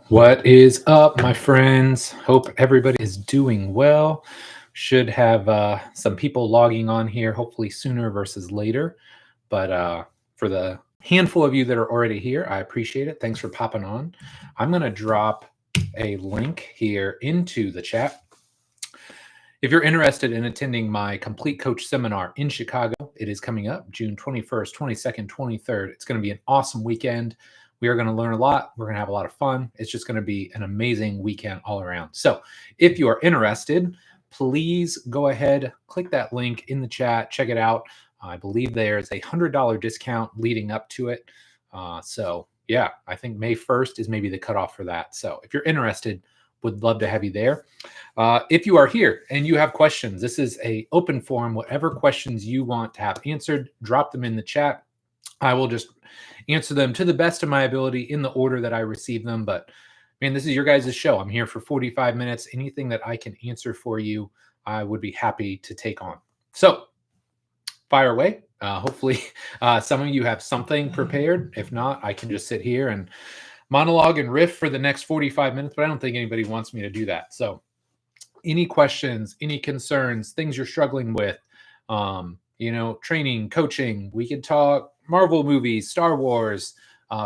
What is up, my friends? Hope everybody is doing well. Should have some people logging on here, hopefully sooner versus later. But for the handful of you that are already here, I appreciate it. Thanks for popping on. I'm going to drop a link here into the chat. If you're interested in attending my Complete Coach Seminar in Chicago, it is coming up June 21st, 22nd, 23rd. It's going to be an awesome weekend. We are going to learn a lot. We're going to have a lot of fun. It's just going to be an amazing weekend all around. So if you are interested, please go ahead, click that link in the chat, check it out. I believe there's a $100 discount leading up to it. So yeah, I think May 1st is maybe the cutoff for that. So if you're interested, would love to have you there. If you are here and you have questions, this is an open forum. Whatever questions you want to have answered, drop them in the chat. I will just answer them to the best of my ability in the order that I receive them. But man, this is your guys' show. I'm here for 45 minutes. Anything that I can answer for you, I would be happy to take on. So fire away. Hopefully some of you have something prepared. If not, I can just sit here and monologue and riff for the next 45 minutes, but I don't think anybody wants me to do that. So any questions, any concerns, things you're struggling with, training, coaching, we can talk Marvel movies, Star Wars,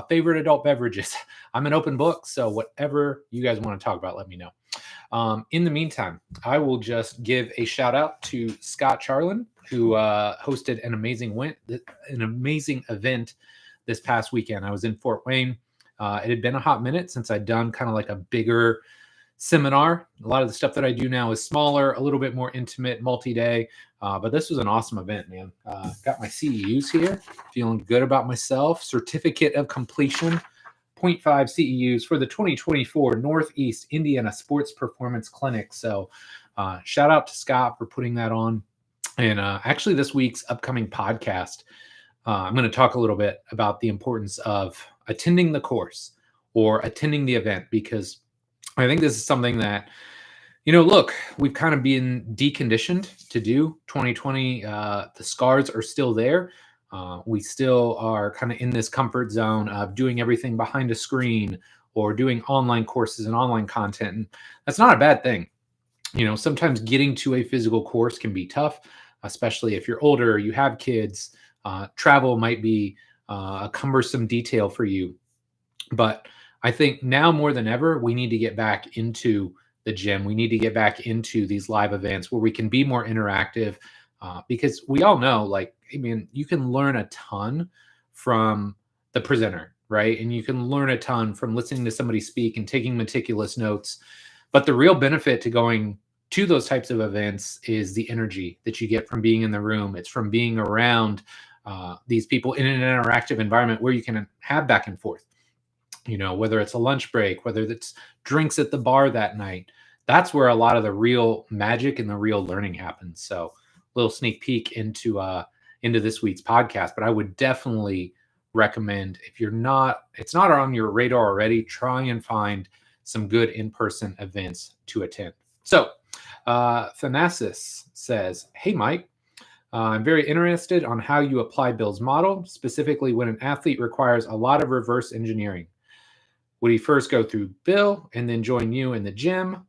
favorite adult beverages. I'm an open book, so whatever you guys want to talk about, let me know. In the meantime, I will just give a shout out to Scott Charlin, who hosted an amazing event this past weekend. I was in Fort Wayne. It had been a hot minute since I'd done kind of like a bigger seminar. A lot of the stuff that I do now is smaller, a little bit more intimate, multi-day. But this was an awesome event, man. Got my CEUs here, feeling good about myself. Certificate of completion, 0.5 CEUs for the 2024 Northeast Indiana Sports Performance Clinic. So shout out to Scott for putting that on. And actually this week's upcoming podcast, I'm going to talk a little bit about the importance of attending the course or attending the event, because I think this is something that, look, we've kind of been deconditioned to do. 2020, the scars are still there. We still are kind of in this comfort zone of doing everything behind a screen or doing online courses and online content. And that's not a bad thing. Sometimes getting to a physical course can be tough, especially if you're older, you have kids. Travel might be a cumbersome detail for you. But I think now more than ever, we need to get back into the gym. We need to get back into these live events where we can be more interactive, because we all know, you can learn a ton from the presenter, right? And you can learn a ton from listening to somebody speak and taking meticulous notes. But the real benefit to going to those types of events is the energy that you get from being in the room. It's from being around these people in an interactive environment where you can have back and forth. Whether it's a lunch break, whether it's drinks at the bar that night, that's where a lot of the real magic and the real learning happens. So a little sneak peek into this week's podcast, but I would definitely recommend, if it's not on your radar already, try and find some good in-person events to attend. So Thanasis says, "Hey, Mike, I'm very interested on how you apply Bill's model, specifically when an athlete requires a lot of reverse engineering. Would he first go through Bill and then join you in the gym,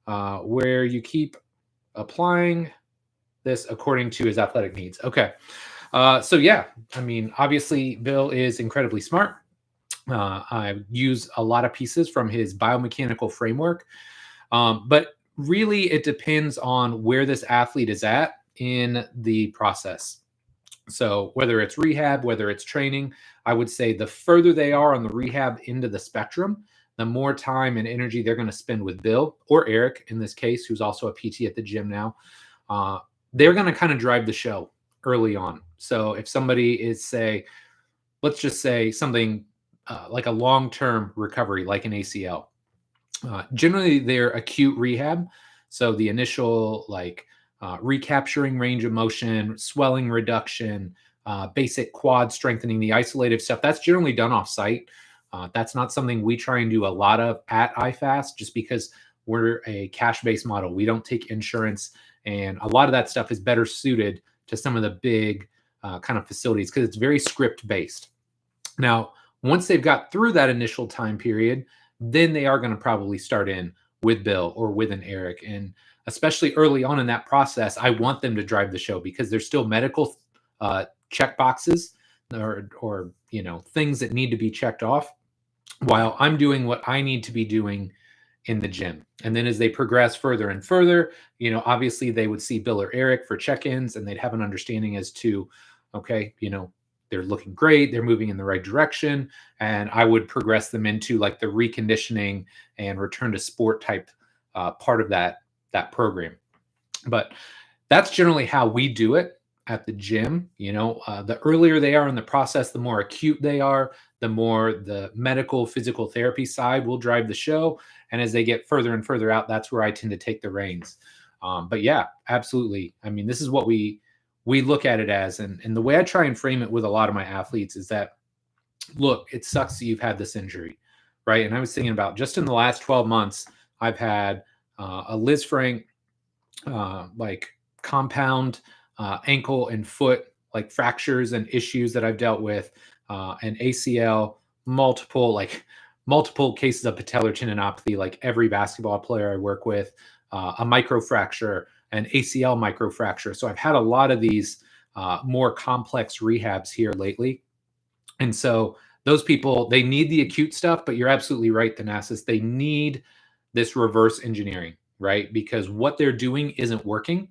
where you keep applying this according to his athletic needs?" Okay. So yeah, obviously Bill is incredibly smart. I use a lot of pieces from his biomechanical framework, but really it depends on where this athlete is at in the process. So whether it's rehab, whether it's training, I would say the further they are on the rehab end of the spectrum, the more time and energy they're going to spend with Bill or Eric, in this case, who's also a PT at the gym now. They're going to kind of drive the show early on. So if somebody is, let's just say something like a long-term recovery, like an ACL, generally they're acute rehab. So the initial recapturing range of motion, swelling reduction, basic quad strengthening, the isolative stuff, that's generally done off site. That's not something we try and do a lot of at IFast, just because we're a cash-based model. We don't take insurance, and a lot of that stuff is better suited to some of the big kind of facilities because it's very script-based. Now, once they've got through that initial time period, then they are going to probably start in with Bill or with an Eric. And especially early on in that process, I want them to drive the show because there's still medical check boxes or things that need to be checked off while I'm doing what I need to be doing in the gym. And then as they progress further and further, obviously they would see Bill or Eric for check-ins and they'd have an understanding as to, okay, they're looking great, they're moving in the right direction. And I would progress them into like the reconditioning and return to sport type part of that program. But that's generally how we do it at the gym. The earlier they are in the process, the more acute they are, the more the medical physical therapy side will drive the show. And as they get further and further out, that's where I tend to take the reins. But yeah, absolutely. I mean, this is what we look at it as. And the way I try and frame it with a lot of my athletes is that, look, it sucks that you've had this injury, right? And I was thinking about just in the last 12 months, I've had a Liz Frank, like compound ankle and foot, like fractures and issues that I've dealt with, an ACL, multiple cases of patellar tendinopathy, like every basketball player I work with, a microfracture, an ACL microfracture. So I've had a lot of these more complex rehabs here lately. And so those people, they need the acute stuff, but you're absolutely right, Thanasis. They need this reverse engineering, right? Because what they're doing isn't working.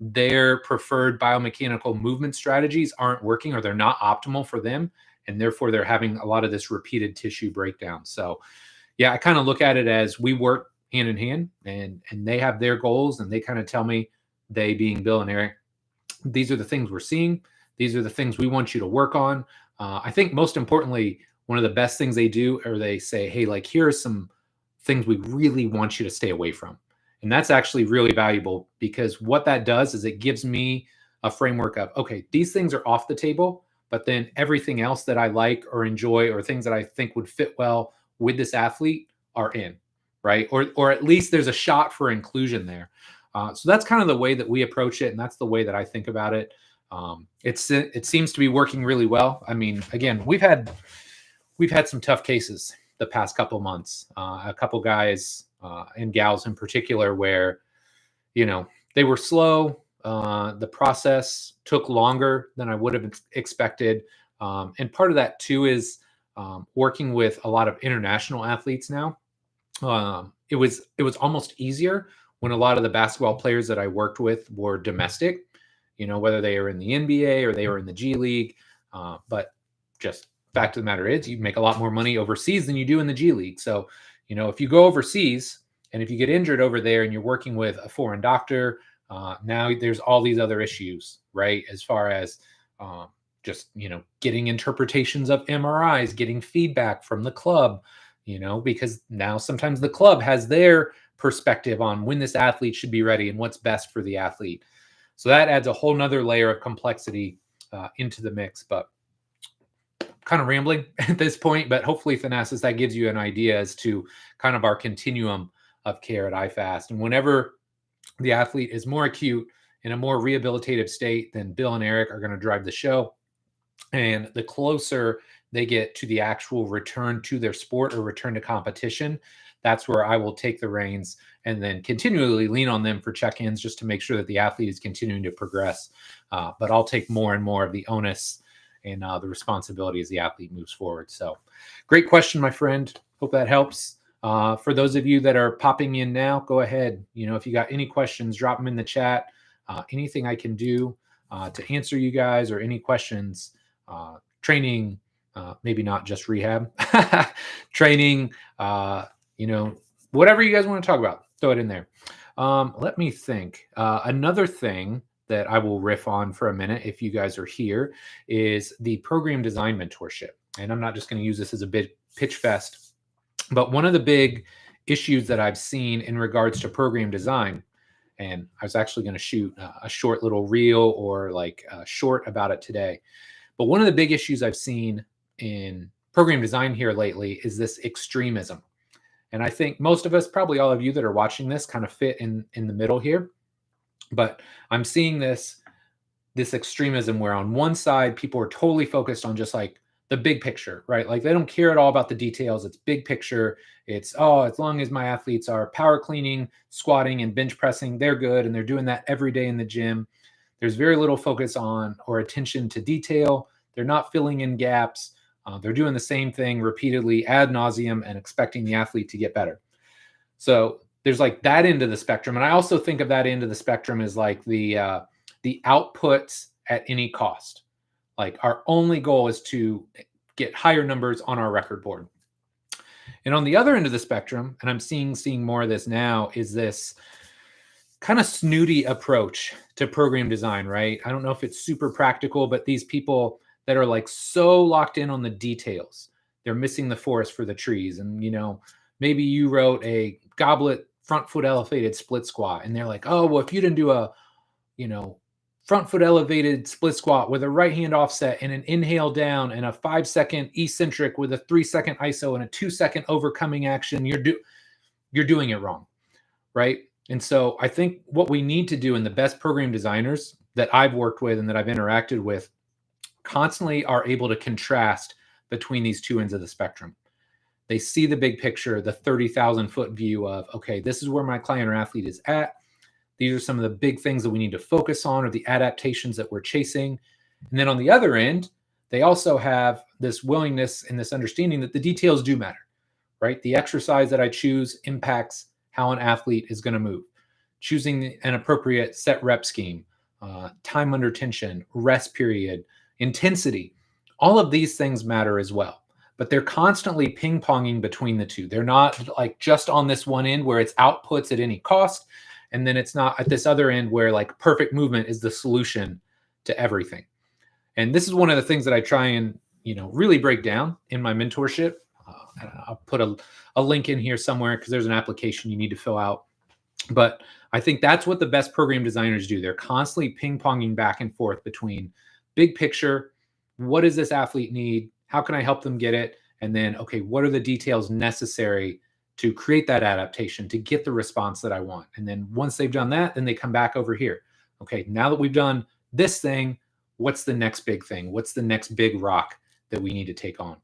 Their preferred biomechanical movement strategies aren't working, or they're not optimal for them. And therefore they're having a lot of this repeated tissue breakdown. So yeah, I kind of look at it as we work hand in hand, and they have their goals, and they kind of tell me, they being Bill and Eric, these are the things we're seeing. These are the things we want you to work on. I think most importantly, one of the best things they do, or they say, hey, like, here are some things we really want you to stay away from. And that's actually really valuable, because what that does is it gives me a framework of, okay, these things are off the table, but then everything else that I like or enjoy, or things that I think would fit well with this athlete, are in, right? Or at least there's a shot for inclusion there. So that's kind of the way that we approach it, and that's the way that I think about it. It seems to be working really well. I mean, again, we've had some tough cases the past couple months. A couple guys and gals in particular, where they were slow. The process took longer than I would have expected, and part of that too is working with a lot of international athletes now. It was almost easier when a lot of the basketball players that I worked with were domestic, whether they are in the NBA or they were in the G League. But just fact of the matter is, you make a lot more money overseas than you do in the G League. So, if you go overseas and if you get injured over there and you're working with a foreign doctor, now there's all these other issues, right? As far as just, getting interpretations of MRIs, getting feedback from the club, because now sometimes the club has their perspective on when this athlete should be ready and what's best for the athlete. So that adds a whole nother layer of complexity into the mix. But kind of rambling at this point, but hopefully, Thanasis, that gives you an idea as to kind of our continuum of care at IFast. And whenever the athlete is more acute, in a more rehabilitative state, then Bill and Eric are going to drive the show. And the closer they get to the actual return to their sport or return to competition, that's where I will take the reins and then continually lean on them for check-ins, just to make sure that the athlete is continuing to progress. But I'll take more and more of the onus and the responsibility as the athlete moves forward. So great question, my friend. Hope that helps. For those of you that are popping in now, go ahead. If you got any questions, drop them in the chat. Anything I can do to answer you guys, or any questions, training, maybe not just rehab, training, whatever you guys want to talk about, throw it in there. Let me think. Another thing that I will riff on for a minute, if you guys are here, is the program design mentorship. And I'm not just going to use this as a big pitch fest, but one of the big issues that I've seen in regards to program design, and I was actually going to shoot a short little reel or like a short about it today. But one of the big issues I've seen in program design here lately is this extremism. And I think most of us, probably all of you that are watching this, kind of fit in the middle here. But I'm seeing this extremism where on one side, people are totally focused on just like the big picture, right? Like they don't care at all about the details. It's big picture. It's, oh, as long as my athletes are power cleaning, squatting, and bench pressing, they're good. And they're doing that every day in the gym. There's very little focus on or attention to detail. They're not filling in gaps. They're doing the same thing repeatedly ad nauseum and expecting the athlete to get better. So there's like that end of the spectrum. And I also think of that end of the spectrum as like the outputs at any cost. Like our only goal is to get higher numbers on our record board. And on the other end of the spectrum, and I'm seeing more of this now, is this kind of snooty approach to program design, right? I don't know if it's super practical, but these people that are like so locked in on the details, they're missing the forest for the trees. And, you know, maybe you wrote a goblet front foot elevated split squat, and they're like, oh, well, if you didn't do a, you know, front foot elevated split squat with a right hand offset and an inhale down and a 5-second eccentric with a 3-second ISO and a 2-second overcoming action, you're doing it wrong, right? And so I think what we need to do, and the best program designers that I've worked with and that I've interacted with constantly are able to contrast between these two ends of the spectrum. They see the big picture, the 30,000 foot view of, okay, this is where my client or athlete is at. These are some of the big things that we need to focus on, or the adaptations that we're chasing. And then on the other end, they also have this willingness and this understanding that the details do matter, right? The exercise that I choose impacts how an athlete is going to move. Choosing an appropriate set rep scheme, time under tension, rest period, intensity, all of these things matter as well. But they're constantly ping-ponging between the two. They're not like just on this one end where it's outputs at any cost, and then it's not at this other end where like perfect movement is the solution to everything. And this is one of the things that I try and, you know, really break down in my mentorship. I'll put a link in here somewhere because there's an application you need to fill out. But I think that's what the best program designers do. They're constantly ping-ponging back and forth between big picture, what does this athlete need? How can I help them get it? And then, okay, what are the details necessary to create that adaptation, to get the response that I want? And then once they've done that, then they come back over here. Okay, now that we've done this thing, what's the next big thing? What's the next big rock that we need to take on?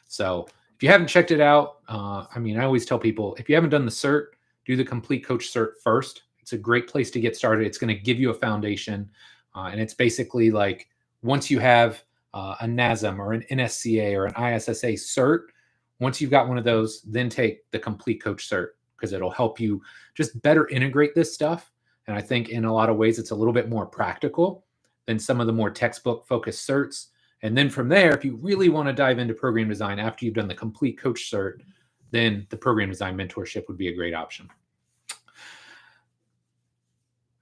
So if you haven't checked it out, I mean, I always tell people, if you haven't done the cert, do the Complete Coach Cert first. It's a great place to get started. It's going to give you a foundation. And it's basically like, once you have a NASM or an NSCA or an ISSA cert, once you've got one of those, then take the Complete Coach Cert, because it'll help you just better integrate this stuff. And I think in a lot of ways, it's a little bit more practical than some of the more textbook focused certs. And then from there, if you really want to dive into program design after you've done the Complete Coach Cert, then the program design mentorship would be a great option.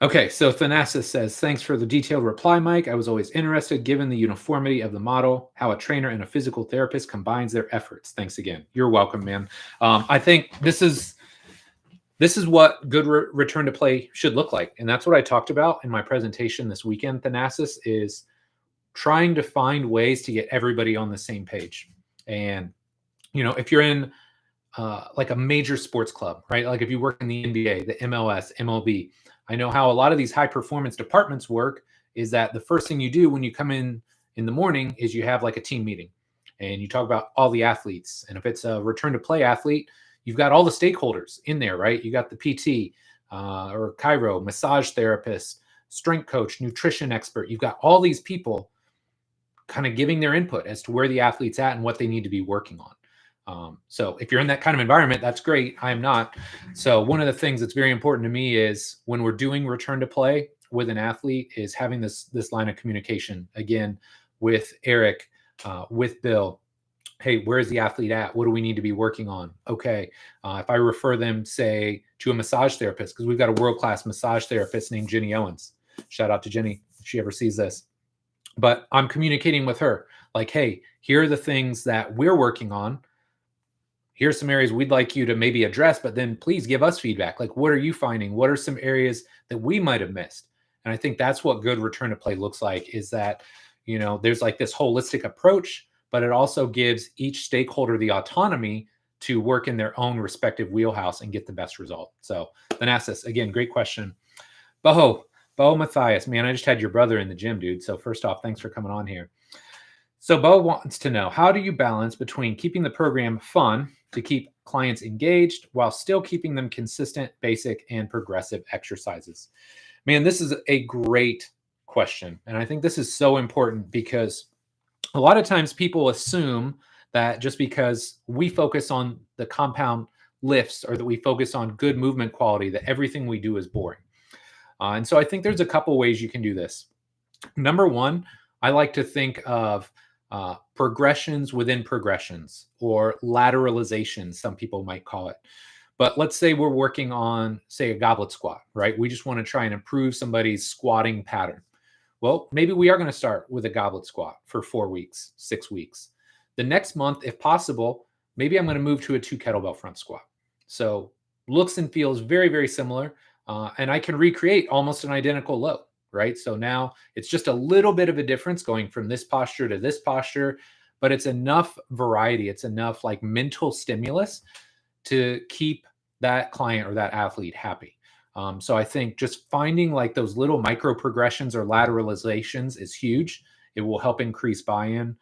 Okay, so Thanasis says, thanks for the detailed reply, Mike. I was always interested, given the uniformity of the model, how a trainer and a physical therapist combines their efforts. Thanks again. You're welcome, man. I think this is what good return to play should look like. And that's what I talked about in my presentation this weekend, Thanasis, is trying to find ways to get everybody on the same page. And, you know, if you're in like a major sports club, right? Like if you work in the NBA, the MLS, MLB, I know how a lot of these high performance departments work is that the first thing you do when you come in the morning is you have like a team meeting and you talk about all the athletes. And if it's a return to play athlete, you've got all the stakeholders in there, right? You got the PT or chiro, massage therapist, strength coach, nutrition expert. You've got all these people kind of giving their input as to where the athlete's at and what they need to be working on. So if you're in that kind of environment, that's great. I am not. So one of the things that's very important to me is when we're doing return to play with an athlete is having this line of communication, again, with Eric, with Bill. Hey, where's the athlete at? What do we need to be working on? Okay. If I refer them, say, to a massage therapist, because we've got a world-class massage therapist named Jenny Owens. Shout out to Jenny if she ever sees this. But I'm communicating with her like, hey, here are the things that we're working on. Here's some areas we'd like you to maybe address, but then please give us feedback. Like, what are you finding? What are some areas that we might have missed? And I think that's what good return to play looks like, is that, you know, there's like this holistic approach, but it also gives each stakeholder the autonomy to work in their own respective wheelhouse and get the best result. So Thanasis, again, great question. Bo Matthias, man, I just had your brother in the gym, dude. So first off, thanks for coming on here. So Bo wants to know, how do you balance between keeping the program fun to keep clients engaged while still keeping them consistent, basic, and progressive exercises? Man, this is a great question. And I think this is so important because a lot of times people assume that just because we focus on the compound lifts or that we focus on good movement quality, that everything we do is boring. And so I think there's a couple ways you can do this. Number one, I like to think of progressions within progressions, or lateralization, some people might call it. But let's say we're working on, say, a goblet squat, right? We just want to try and improve somebody's squatting pattern. Well, maybe we are going to start with a goblet squat for 4 weeks, 6 weeks. The next month, if possible, maybe I'm going to move to a 2 kettlebell front squat. So looks and feels very, very similar. And I can recreate almost an identical load, right? So now it's just a little bit of a difference going from this posture to this posture, but it's enough variety. It's enough like mental stimulus to keep that client or that athlete happy. So I think just finding like those little micro progressions or lateralizations is huge. It will help increase buy-in.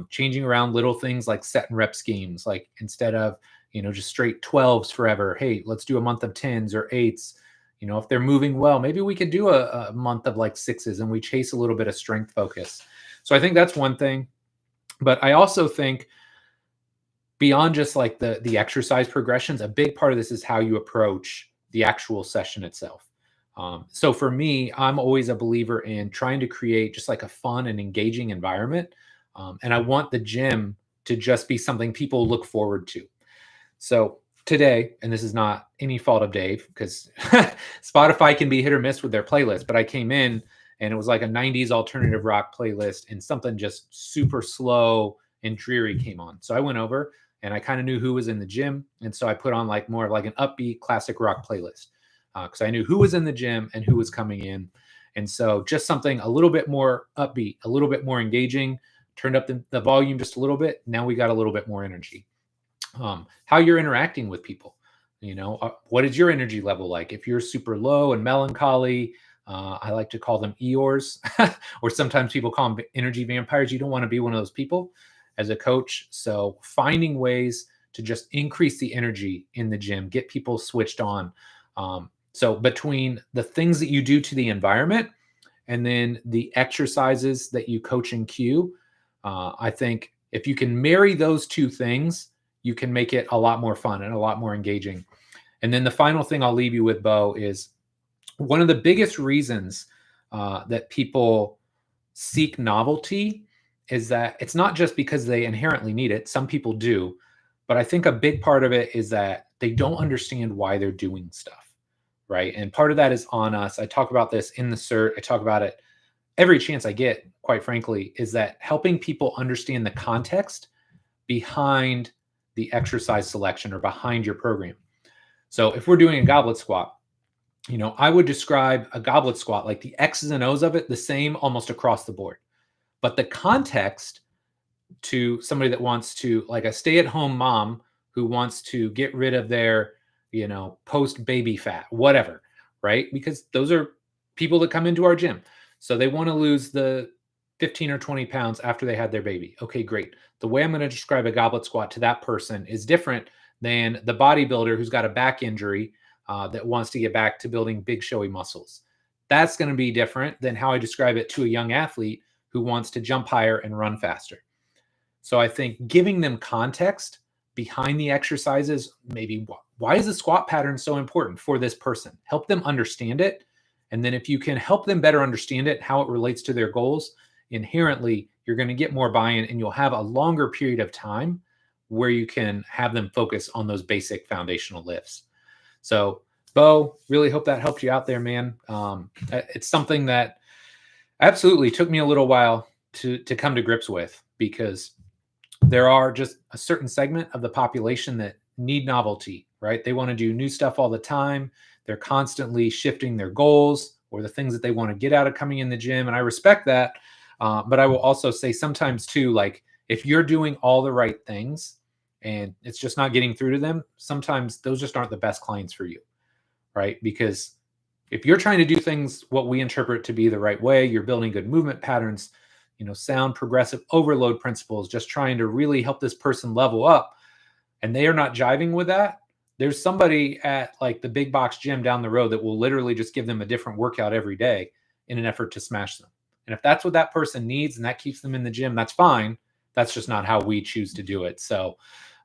Changing around little things like set and rep schemes, like instead of, just straight 12s forever, hey, let's do a month of 10s or 8s. If they're moving well, maybe we could do a month of like 6s and we chase a little bit of strength focus. So I think that's one thing. But I also think beyond just like the exercise progressions, a big part of this is how you approach the actual session itself. So for me, I'm always a believer in trying to create just like a fun and engaging environment. And I want the gym to just be something people look forward to. So today, and this is not any fault of Dave, because Spotify can be hit or miss with their playlist, but I came in and it was like a 90s alternative rock playlist and something just super slow and dreary came on. So I went over and I kind of knew who was in the gym. And so I put on like more of like an upbeat classic rock playlist because I knew who was in the gym and who was coming in. And so just something a little bit more upbeat, a little bit more engaging, turned up the volume just a little bit. Now we got a little bit more energy. How you're interacting with people, what is your energy level like? If you're super low and melancholy, I like to call them Eeyores, or sometimes people call them energy vampires. You don't want to be one of those people as a coach. So finding ways to just increase the energy in the gym, get people switched on. So between the things that you do to the environment and then the exercises that you coach and cue, I think if you can marry those two things, you can make it a lot more fun and a lot more engaging. And then the final thing I'll leave you with, Bo, is one of the biggest reasons that people seek novelty is that it's not just because they inherently need it. Some people do, but I think a big part of it is that they don't understand why they're doing stuff, right? And part of that is on us. I talk about this in the cert. I talk about it every chance I get, quite frankly, is that helping people understand the context behind the exercise selection or behind your program. So if we're doing a goblet squat, I would describe a goblet squat like the X's and O's of it the same almost across the board. But the context to somebody that wants to, like a stay-at-home mom who wants to get rid of their, post-baby fat, whatever, right? Because those are people that come into our gym. So they want to lose the 15 or 20 pounds after they had their baby. Okay, great. The way I'm going to describe a goblet squat to that person is different than the bodybuilder who's got a back injury that wants to get back to building big showy muscles. That's going to be different than how I describe it to a young athlete who wants to jump higher and run faster. So I think giving them context behind the exercises, maybe why is the squat pattern so important for this person? Help them understand it. And then if you can help them better understand it, how it relates to their goals, inherently, you're going to get more buy-in and you'll have a longer period of time where you can have them focus on those basic foundational lifts. So, Bo, really hope that helped you out there, man. It's something that absolutely took me a little while to come to grips with, because there are just a certain segment of the population that need novelty, right? They want to do new stuff all the time. They're constantly shifting their goals or the things that they want to get out of coming in the gym. And I respect that. But I will also say sometimes too, like if you're doing all the right things and it's just not getting through to them, sometimes those just aren't the best clients for you, right? Because if you're trying to do things what we interpret to be the right way, you're building good movement patterns, sound progressive overload principles, just trying to really help this person level up, and they are not jiving with that, there's somebody at like the big box gym down the road that will literally just give them a different workout every day in an effort to smash them. And if that's what that person needs and that keeps them in the gym, that's fine. That's just not how we choose to do it. So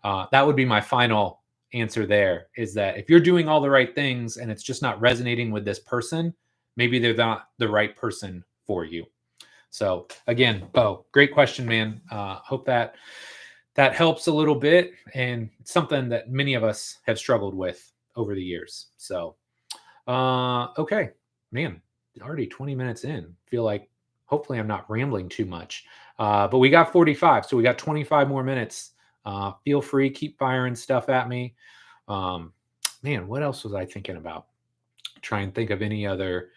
that would be my final answer there, is that if you're doing all the right things and it's just not resonating with this person, maybe they're not the right person for you. So again, Bo, great question, man. Hope that helps a little bit, and it's something that many of us have struggled with over the years. So, okay, man, already 20 minutes in. Feel like hopefully I'm not rambling too much, but we got 45, so we got 25 more minutes. Feel free, keep firing stuff at me. Man, what else was I thinking about? Try and think of any other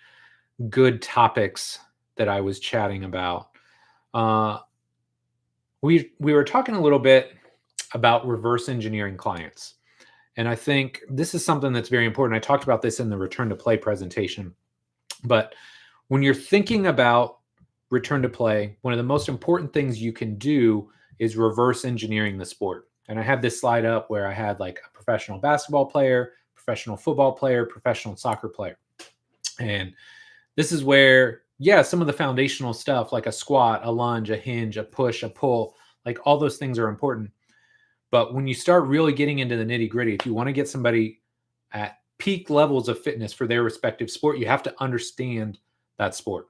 good topics that I was chatting about. We were talking a little bit about reverse engineering clients. And I think this is something that's very important. I talked about this in the return to play presentation. But when you're thinking about return to play, one of the most important things you can do is reverse engineering the sport. And I had this slide up where I had like a professional basketball player, professional football player, professional soccer player. And this is where, yeah, some of the foundational stuff like a squat, a lunge, a hinge, a push, a pull, like all those things are important. But when you start really getting into the nitty gritty, if you want to get somebody at peak levels of fitness for their respective sport, you have to understand that sport.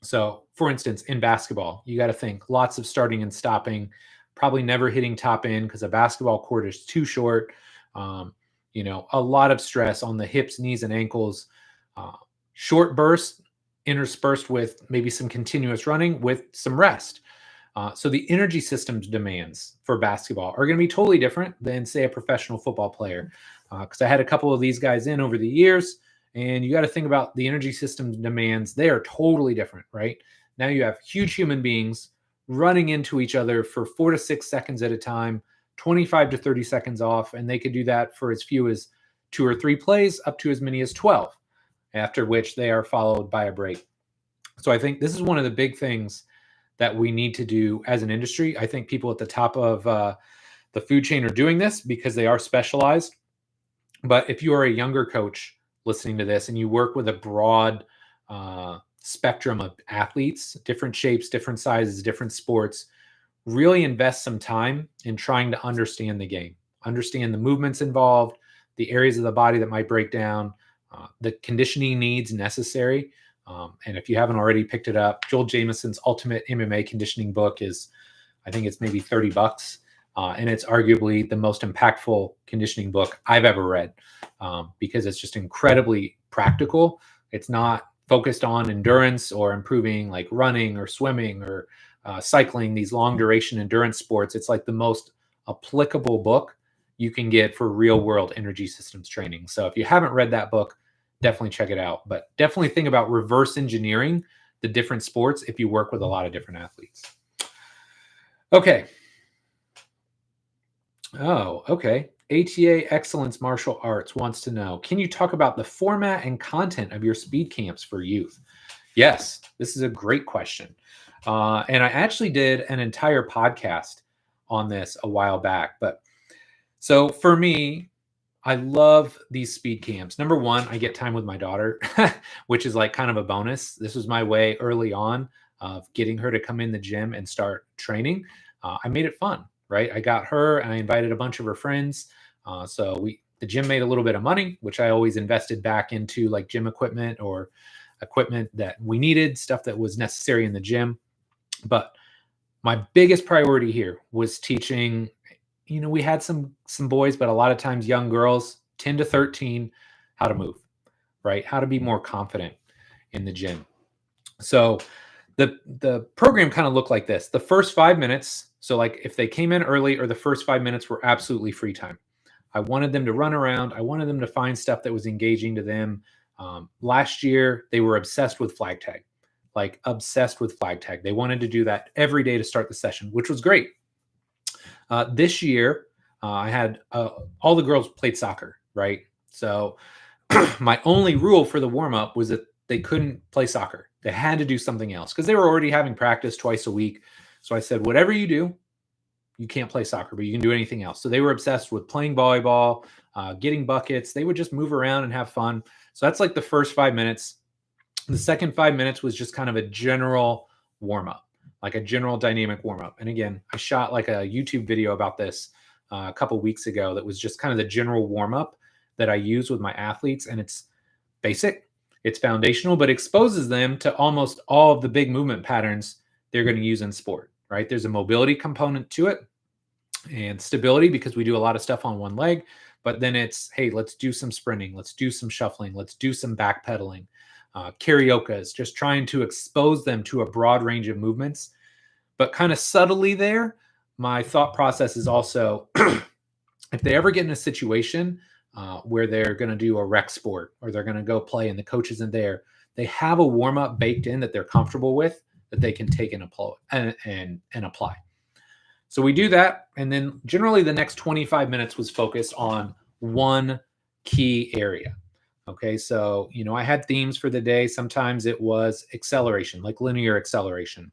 So for instance, in basketball, you got to think lots of starting and stopping, probably never hitting top end because a basketball court is too short. A lot of stress on the hips, knees, and ankles. Short bursts interspersed with maybe some continuous running with some rest. So the energy systems demands for basketball are going to be totally different than, say, a professional football player. Because I had a couple of these guys in over the years, and you got to think about the energy systems demands. They are totally different, right? Now you have huge human beings running into each other for 4 to 6 seconds at a time, 25 to 30 seconds off, and they could do that for as few as 2 or 3 plays up to as many as 12, after which they are followed by a break. So I think this is one of the big things that we need to do as an industry. I think people at the top of the food chain are doing this because they are specialized. But if you are a younger coach listening to this and you work with a broad spectrum of athletes, different shapes, different sizes, different sports, really invest some time in trying to understand the game, understand the movements involved, the areas of the body that might break down, the conditioning needs necessary. And if you haven't already picked it up, Joel Jamieson's Ultimate MMA Conditioning book is, I think it's maybe $30. And it's arguably the most impactful conditioning book I've ever read, because it's just incredibly practical. It's not focused on endurance or improving like running or swimming or cycling, these long duration endurance sports. It's like the most applicable book you can get for real world energy systems training. So if you haven't read that book, definitely check it out. But definitely think about reverse engineering the different sports if you work with a lot of different athletes. Okay. Oh, okay. ATA Excellence Martial Arts wants to know, can you talk about the format and content of your speed camps for youth? Yes, this is a great question. And I actually did an entire podcast on this a while back. But so for me, I love these speed camps. Number one, I get time with my daughter, which is like kind of a bonus. This was my way early on of getting her to come in the gym and start training. I made it fun, right? I got her and I invited a bunch of her friends. So the gym made a little bit of money, which I always invested back into like gym equipment or equipment that we needed, stuff that was necessary in the gym. But my biggest priority here was teaching. We had some boys, but a lot of times young girls, 10 to 13, how to move, right? How to be more confident in the gym. So the program kind of looked like this. The first 5 minutes, so like if they came in early or the first 5 minutes were absolutely free time. I wanted them to run around. I wanted them to find stuff that was engaging to them. Last year, they were obsessed with flag tag, like obsessed with flag tag. They wanted to do that every day to start the session, which was great. This year, I had all the girls played soccer, right? So my only rule for the warm-up was that they couldn't play soccer. They had to do something else because they were already having practice twice a week. So I said, whatever you do, you can't play soccer, but you can do anything else. So they were obsessed with playing volleyball, getting buckets. They would just move around and have fun. So that's like the first 5 minutes. The second 5 minutes was just kind of a general warm up, like a general dynamic warm up. And again, I shot like a YouTube video about this a couple weeks ago that was just kind of the general warm up that I use with my athletes. And it's basic, it's foundational, but exposes them to almost all of the big movement patterns they're going to use in sport, right? There's a mobility component to it and stability because we do a lot of stuff on one leg, but then it's, hey, let's do some sprinting. Let's do some shuffling. Let's do some backpedaling. Carioca, just trying to expose them to a broad range of movements, but kind of subtly there. My thought process is also, if they ever get in a situation where they're going to do a rec sport or they're going to go play and the coach isn't there, they have a warm up baked in that they're comfortable with that they can take and apply. So we do that. And then generally the next 25 minutes was focused on one key area. Okay. So, I had themes for the day. Sometimes it was acceleration, like linear acceleration.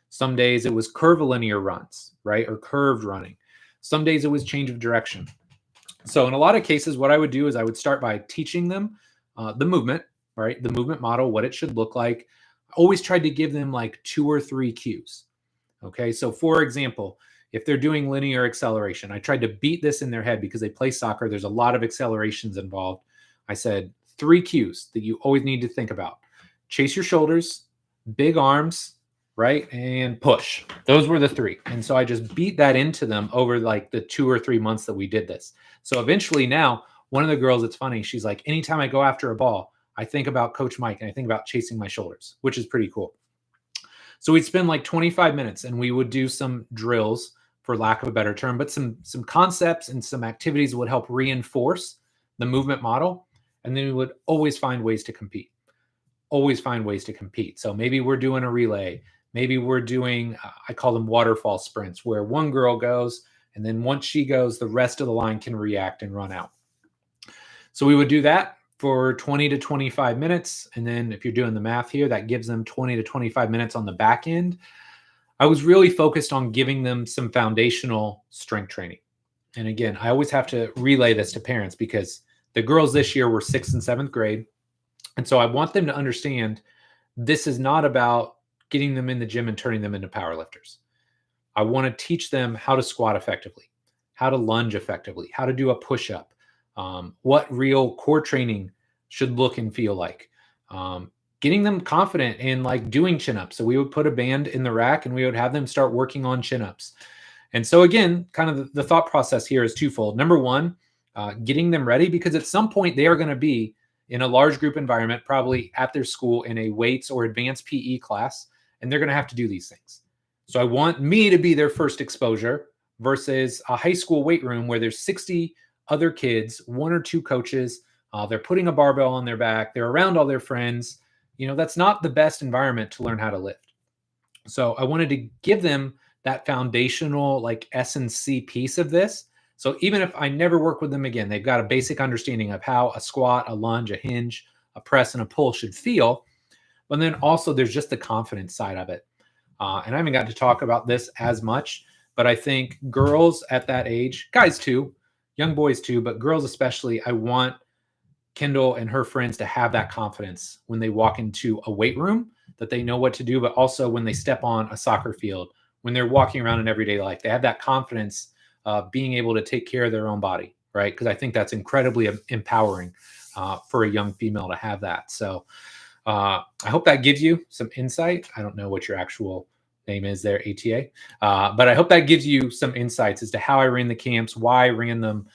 Some days it was curvilinear runs, right? Or curved running. Some days it was change of direction. So in a lot of cases, what I would do is I would start by teaching them the movement, right? The movement model, what it should look like. I always tried to give them like 2 or 3 cues. Okay. So for example, if they're doing linear acceleration, I tried to beat this in their head because they play soccer. There's a lot of accelerations involved. I said 3 cues that you always need to think about. Chase your shoulders, big arms, right? And push. Those were the 3. And so I just beat that into them over like the 2 or 3 months that we did this. So eventually now, one of the girls, it's funny, she's like, anytime I go after a ball, I think about Coach Mike and I think about chasing my shoulders, which is pretty cool. So we'd spend like 25 minutes and we would do some drills, for lack of a better term, but some concepts and some activities would help reinforce the movement model. And then we would always find ways to compete. Always find ways to compete. So maybe we're doing a relay. Maybe we're doing, I call them waterfall sprints, where one girl goes, and then once she goes, the rest of the line can react and run out. So we would do that for 20 to 25 minutes. And then if you're doing the math here, that gives them 20 to 25 minutes on the back end. I was really focused on giving them some foundational strength training. And again, I always have to relay this to parents because the girls this year were 6th and 7th grade. And so I want them to understand this is not about getting them in the gym and turning them into powerlifters. I want to teach them how to squat effectively, how to lunge effectively, how to do a push-up, what real core training should look and feel like, getting them confident in like doing chin-ups. So we would put a band in the rack and we would have them start working on chin-ups. And so again, kind of the thought process here is twofold. Number one, getting them ready because at some point they are going to be in a large group environment, probably at their school in a weights or advanced PE class, and they're going to have to do these things. So I want me to be their first exposure versus a high school weight room where there's 60 other kids, 1 or 2 coaches. They're putting a barbell on their back. They're around all their friends. That's not the best environment to learn how to lift. So I wanted to give them that foundational like S&C piece of this. So even if I never work with them again, they've got a basic understanding of how a squat, a lunge, a hinge, a press, and a pull should feel. But then also there's just the confidence side of it. And I haven't got to talk about this as much, but I think girls at that age, guys too, young boys too, but girls especially, I want Kendall and her friends to have that confidence when they walk into a weight room, that they know what to do, but also when they step on a soccer field, when they're walking around in everyday life, they have that confidence of being able to take care of their own body, right? Because I think that's incredibly empowering for a young female to have that. So I hope that gives you some insight. I don't know what your actual name is there, ATA, but I hope that gives you some insights as to how I ran the camps, why I ran them.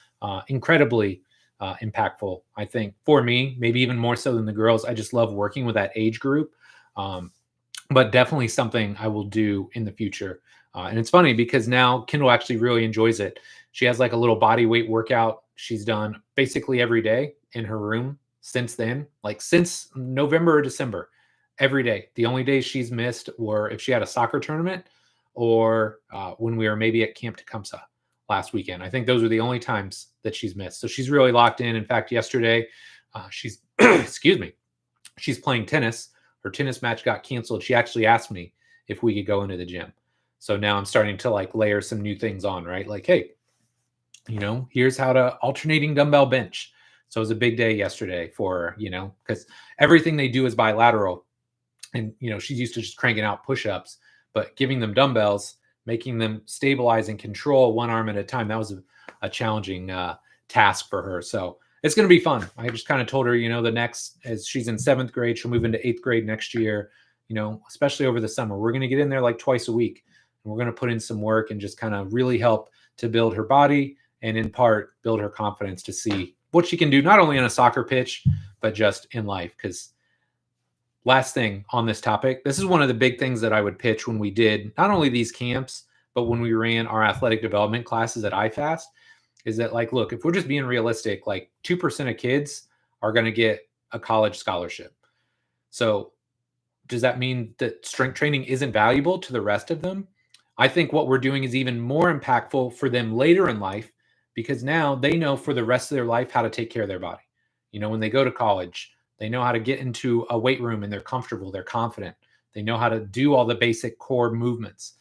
Incredibly impactful, I think, for me, maybe even more so than the girls. I just love working with that age group, but definitely something I will do in the future. And it's funny because now Kendall actually really enjoys it. She has like a little body weight workout she's done basically every day in her room since then, like since November or December, every day. The only days she's missed were if she had a soccer tournament or when we were maybe at Camp Tecumseh last weekend. I think those are the only times that she's missed. So she's really locked in. In fact, yesterday, she's, excuse me, she's playing tennis. Her tennis match got canceled. She actually asked me if we could go into the gym. So now I'm starting to like layer some new things on, right? Like, hey, here's how to alternating dumbbell bench. So it was a big day yesterday for, because everything they do is bilateral. And, she's used to just cranking out push-ups, but giving them dumbbells, making them stabilize and control one arm at a time, that was a challenging task for her. So it's going to be fun. I just kind of told her, as she's in 7th grade, she'll move into 8th grade next year, especially over the summer. We're going to get in there like twice a week, and we're going to put in some work and just kind of really help to build her body and in part build her confidence to see what she can do, not only on a soccer pitch, but just in life. Because last thing on this topic, this is one of the big things that I would pitch when we did not only these camps, but when we ran our athletic development classes at IFast, is that like, look, if we're just being realistic, like 2% of kids are going to get a college scholarship. So does that mean that strength training isn't valuable to the rest of them? I think what we're doing is even more impactful for them later in life, because now they know for the rest of their life how to take care of their body. When they go to college, they know how to get into a weight room and they're comfortable, they're confident. They know how to do all the basic core movements.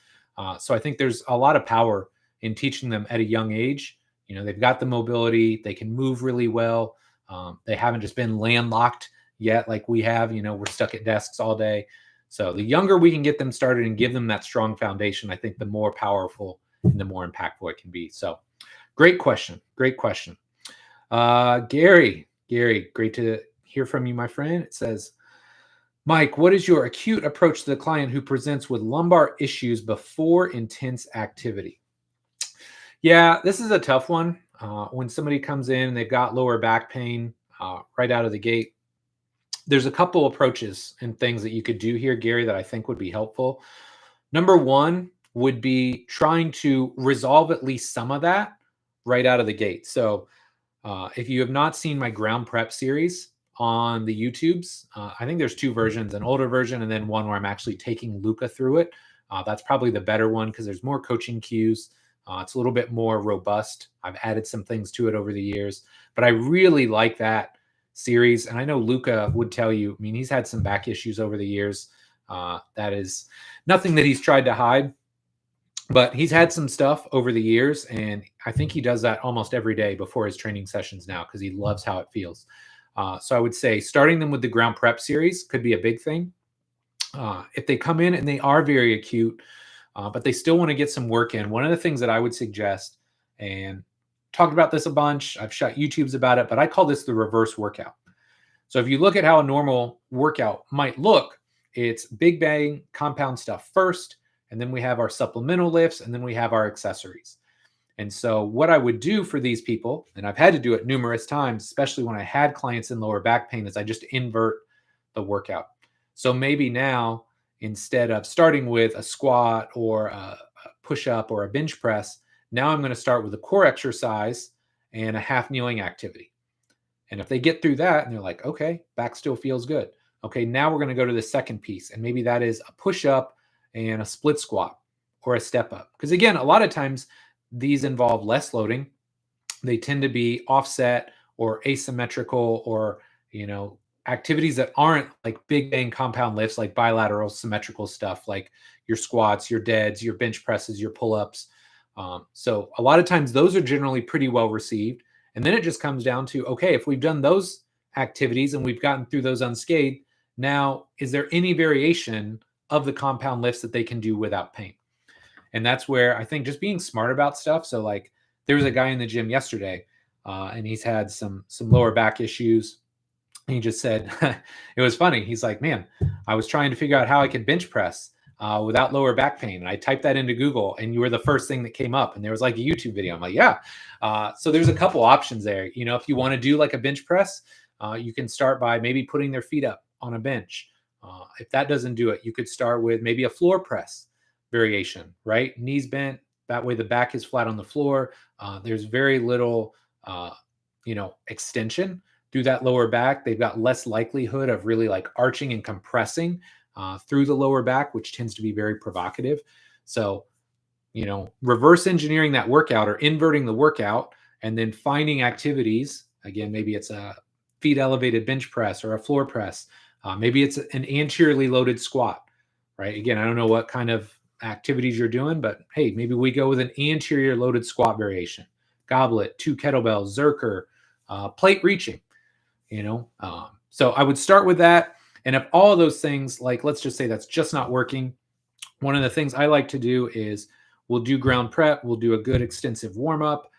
So I think there's a lot of power in teaching them at a young age. They've got the mobility, they can move really well. They haven't just been landlocked yet like we have. We're stuck at desks all day. So the younger we can get them started and give them that strong foundation, I think the more powerful and the more impactful it can be. So great question. Great question. Gary, great to hear from you, my friend. It says, Mike, what is your acute approach to the client who presents with lumbar issues before intense activity? Yeah, this is a tough one. When somebody comes in and they've got lower back pain right out of the gate, there's a couple approaches and things that you could do here, Gary, that I think would be helpful. Number one would be trying to resolve at least some of that right out of the gate. So if you have not seen my ground prep series on the YouTubes, I think there's 2 versions, an older version and then one where I'm actually taking Luca through it. That's probably the better one because there's more coaching cues. It's a little bit more robust. I've added some things to it over the years, but I really like that series. And I know Luca would tell you, I mean, he's had some back issues over the years. That is nothing that he's tried to hide, but he's had some stuff over the years. And I think he does that almost every day before his training sessions now because he loves how it feels. So I would say starting them with the ground prep series could be a big thing. If they come in and they are very acute, but they still want to get some work in, one of the things that I would suggest, and talked about this a bunch, I've shot YouTubes about it, but I call this the reverse workout. So if you look at how a normal workout might look, it's big bang compound stuff first, and then we have our supplemental lifts, and then we have our accessories. And so what I would do for these people, and I've had to do it numerous times, especially when I had clients in lower back pain, is I just invert the workout. So maybe now, instead of starting with a squat or a push-up or a bench press, now I'm going to start with a core exercise and a half kneeling activity. And if they get through that and they're like, okay, back still feels good. Okay, now we're going to go to the second piece. And maybe that is a push-up and a split squat or a step up. Because again, a lot of times these involve less loading. They tend to be offset or asymmetrical or, activities that aren't like big bang compound lifts, like bilateral symmetrical stuff, like your squats, your deads, your bench presses, your pull-ups. So a lot of times those are generally pretty well received. And then it just comes down to, okay, if we've done those activities and we've gotten through those unscathed, now is there any variation of the compound lifts that they can do without pain? And that's where I think just being smart about stuff. So like there was a guy in the gym yesterday and he's had some lower back issues. And he just said, it was funny. He's like, man, I was trying to figure out how I could bench press without lower back pain. And I typed that into Google and you were the first thing that came up. And there was like a YouTube video. I'm like, yeah. So there's a couple options there. If you want to do like a bench press, you can start by maybe putting their feet up on a bench. If that doesn't do it, you could start with maybe a floor press variation, right? Knees bent. That way the back is flat on the floor. There's very little, extension through that lower back. They've got less likelihood of really like arching and compressing through the lower back, which tends to be very provocative. So, reverse engineering that workout or inverting the workout and then finding activities, again, maybe it's a feet elevated bench press or a floor press Maybe it's an anteriorly loaded squat, right? Again, I don't know what kind of activities you're doing, but hey, maybe we go with an anterior loaded squat variation, goblet, 2 kettlebells, zerker, plate reaching, So I would start with that. And if all of those things, like, let's just say that's just not working, one of the things I like to do is we'll do ground prep. We'll do a good extensive warm up.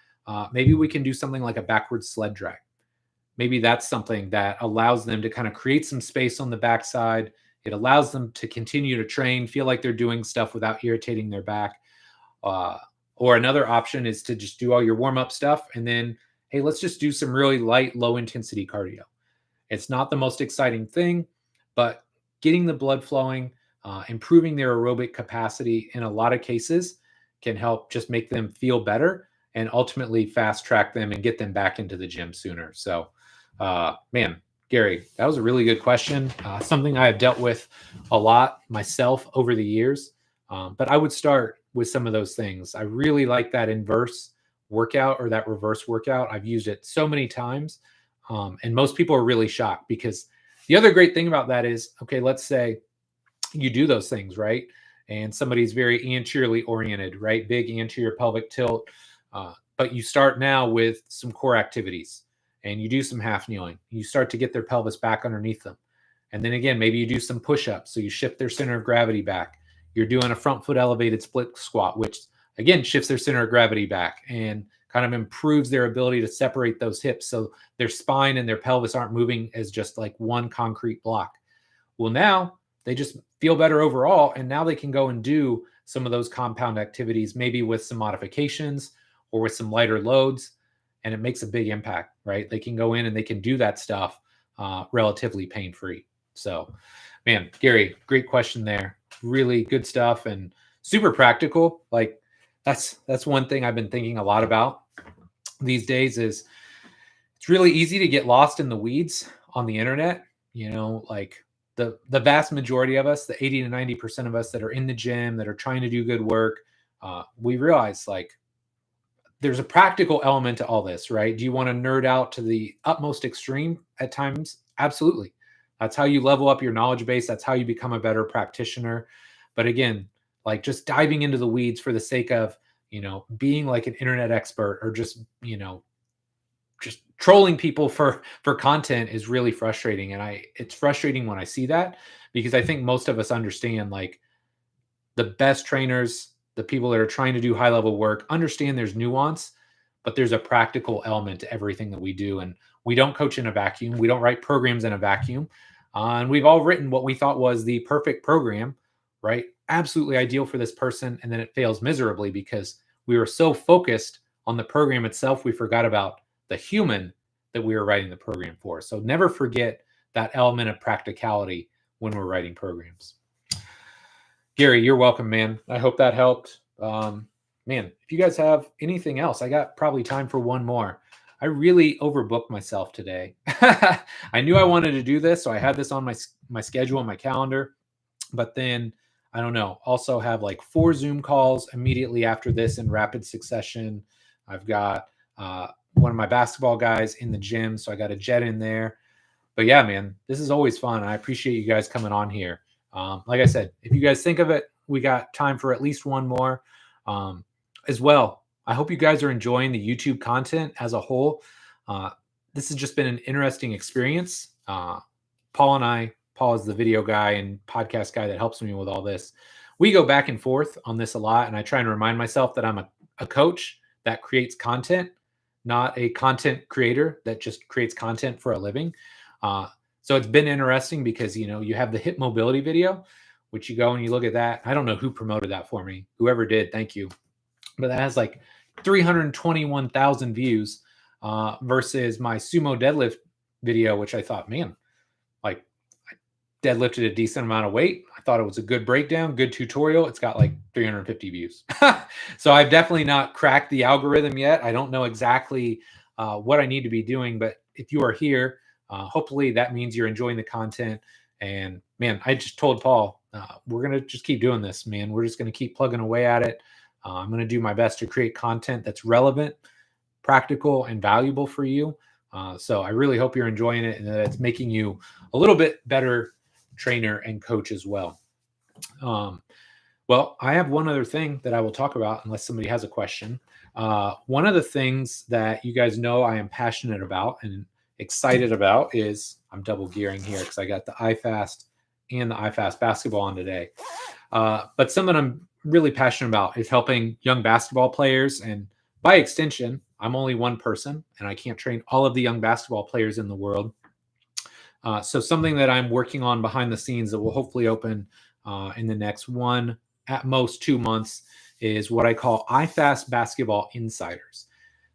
Maybe we can do something like a backward sled drag. Maybe that's something that allows them to kind of create some space on the backside. It allows them to continue to train, feel like they're doing stuff without irritating their back. Or another option is to just do all your warm up stuff. And then, hey, let's just do some really light, low intensity cardio. It's not the most exciting thing, but getting the blood flowing, improving their aerobic capacity in a lot of cases can help just make them feel better and ultimately fast track them and get them back into the gym sooner. So, man, Gary, that was a really good question. Something I have dealt with a lot myself over the years. But I would start with some of those things. I really like that inverse workout or that reverse workout. I've used it so many times. And most people are really shocked because the other great thing about that is, okay, let's say you do those things, right? And somebody's very anteriorly oriented, right? Big anterior pelvic tilt. But you start now with some core activities and you do some half kneeling. You start to get their pelvis back underneath them. And then again, maybe you do some push-ups. So you shift their center of gravity back. You're doing a front foot elevated split squat, which again shifts their center of gravity back and kind of improves their ability to separate those hips so their spine and their pelvis aren't moving as just like one concrete block. Well, now they just feel better overall, and now they can go and do some of those compound activities, maybe with some modifications or with some lighter loads, and it makes a big impact, right? They can go in and they can do that stuff relatively pain-free. So, man, Gary, great question there. Really good stuff and super practical. Like that's one thing I've been thinking a lot about these days is it's really easy to get lost in the weeds on the internet. Like the vast majority of us, the 80 to 90% of us that are in the gym, that are trying to do good work, we realize like there's a practical element to all this, right? Do you want to nerd out to the utmost extreme at times? Absolutely. That's how you level up your knowledge base. That's how you become a better practitioner. But again, like just diving into the weeds for the sake of, being like an internet expert or just trolling people for content is really frustrating. And it's frustrating when I see that because I think most of us understand like the best trainers, the people that are trying to do high level work understand there's nuance, but there's a practical element to everything that we do. And we don't coach in a vacuum. We don't write programs in a vacuum. And we've all written what we thought was the perfect program, right? Absolutely ideal for this person. And then it fails miserably because we were so focused on the program itself, we forgot about the human that we were writing the program for. So never forget that element of practicality when we're writing programs. Gary, you're welcome, man. I hope that helped. Man, if you guys have anything else, I got probably time for one more. I really overbooked myself today. I knew I wanted to do this, so I had this on my schedule and my calendar. But then, I don't know, also have like 4 Zoom calls immediately after this in rapid succession. I've got one of my basketball guys in the gym, so I got a jet in there. But yeah, man, this is always fun. I appreciate you guys coming on here. Like I said, if you guys think of it, we got time for at least one more as well. I hope you guys are enjoying the YouTube content as a whole. This has just been an interesting experience. Paul is the video guy and podcast guy that helps me with all this. We go back and forth on this a lot, and I try and remind myself that I'm a coach that creates content, not a content creator that just creates content for a living. So it's been interesting because, you have the hip mobility video, which you go and you look at that. I don't know who promoted that for me. Whoever did, thank you. But that has like 321,000 views versus my sumo deadlift video, which I thought, man, like I deadlifted a decent amount of weight. I thought it was a good breakdown, good tutorial. It's got like 350 views. So I've definitely not cracked the algorithm yet. I don't know exactly what I need to be doing, but if you are here, hopefully that means you're enjoying the content. And man, I just told Paul, we're going to just keep doing this, man. We're just going to keep plugging away at it. I'm going to do my best to create content that's relevant, practical, and valuable for you. So I really hope you're enjoying it and that it's making you a little bit better trainer and coach as well. Well, I have one other thing that I will talk about unless somebody has a question. One of the things that you guys know I am passionate about and excited about is I'm double gearing here because I got the IFast and the IFast basketball on today. But something I'm really passionate about is helping young basketball players. And by extension, I'm only one person and I can't train all of the young basketball players in the world. So something that I'm working on behind the scenes that will hopefully open in the next one, at most 2 months, is what I call IFast Basketball Insiders.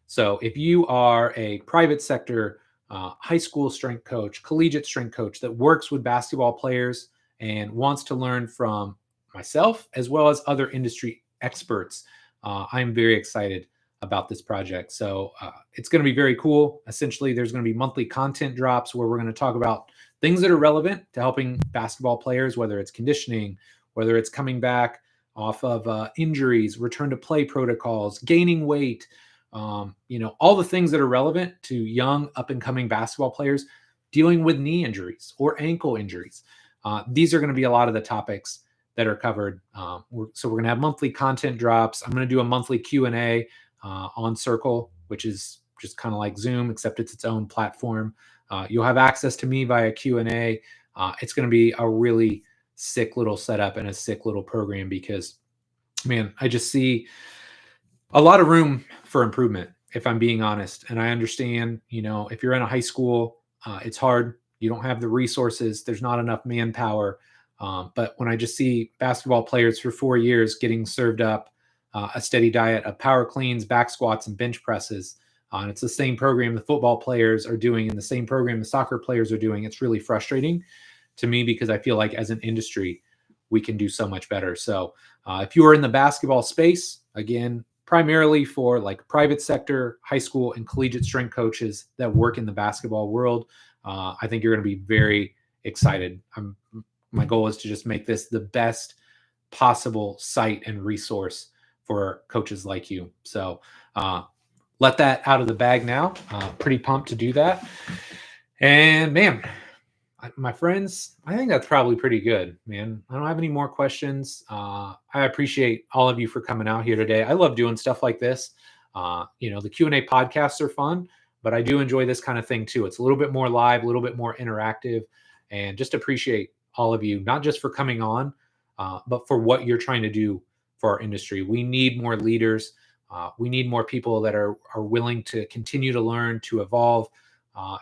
So if you are a private sector high school strength coach, collegiate strength coach that works with basketball players and wants to learn from myself as well as other industry experts, I'm very excited about this project. So it's going to be very cool. Essentially, there's going to be monthly content drops where we're going to talk about things that are relevant to helping basketball players, whether it's conditioning, whether it's coming back off of injuries, return to play protocols, gaining weight, all the things that are relevant to young up and coming basketball players dealing with knee injuries or ankle injuries. These are going to be a lot of the topics that are covered. So we're going to have monthly content drops. I'm going to do a monthly Q&A on Circle, which is just kind of like Zoom, except it's its own platform. You'll have access to me via Q&A. It's going to be a really sick little setup and a sick little program because, man, I just see a lot of room for improvement, if I'm being honest. And I understand, if you're in a high school, it's hard. You don't have the resources. There's not enough manpower. But when I just see basketball players for 4 years getting served up a steady diet of power cleans, back squats, and bench presses, and it's the same program the football players are doing and the same program the soccer players are doing, it's really frustrating to me because I feel like as an industry, we can do so much better. So if you are in the basketball space, again, primarily for like private sector, high school, and collegiate strength coaches that work in the basketball world, I think you're going to be very excited. My goal is to just make this the best possible site and resource for coaches like you. So let that out of the bag now. Pretty pumped to do that. And man, my friends, I think that's probably pretty good, man. I don't have any more questions. I appreciate all of you for coming out here today. I love doing stuff like this. The Q&A podcasts are fun, but I do enjoy this kind of thing too. It's a little bit more live, a little bit more interactive, and just appreciate all of you, not just for coming on, but for what you're trying to do for our industry. We need more leaders. We need more people that are willing to continue to learn, to evolve.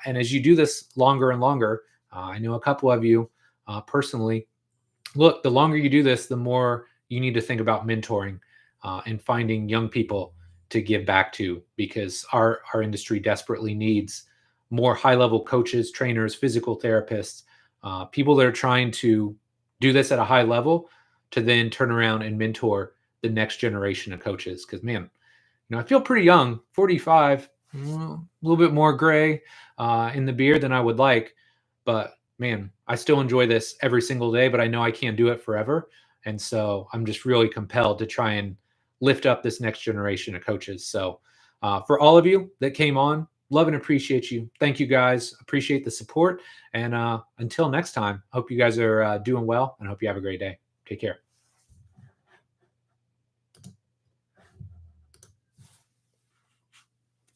And as you do this longer and longer, I know a couple of you personally, look, the longer you do this, the more you need to think about mentoring and finding young people to give back to, because our industry desperately needs more high-level coaches, trainers, physical therapists, people that are trying to do this at a high level to then turn around and mentor the next generation of coaches. Because, man, I feel pretty young, 45, a little bit more gray in the beard than I would like. But, man, I still enjoy this every single day, but I know I can't do it forever. And so I'm just really compelled to try and lift up this next generation of coaches. So for all of you that came on, love and appreciate you. Thank you, guys. Appreciate the support. And until next time, hope you guys are doing well and hope you have a great day. Take care.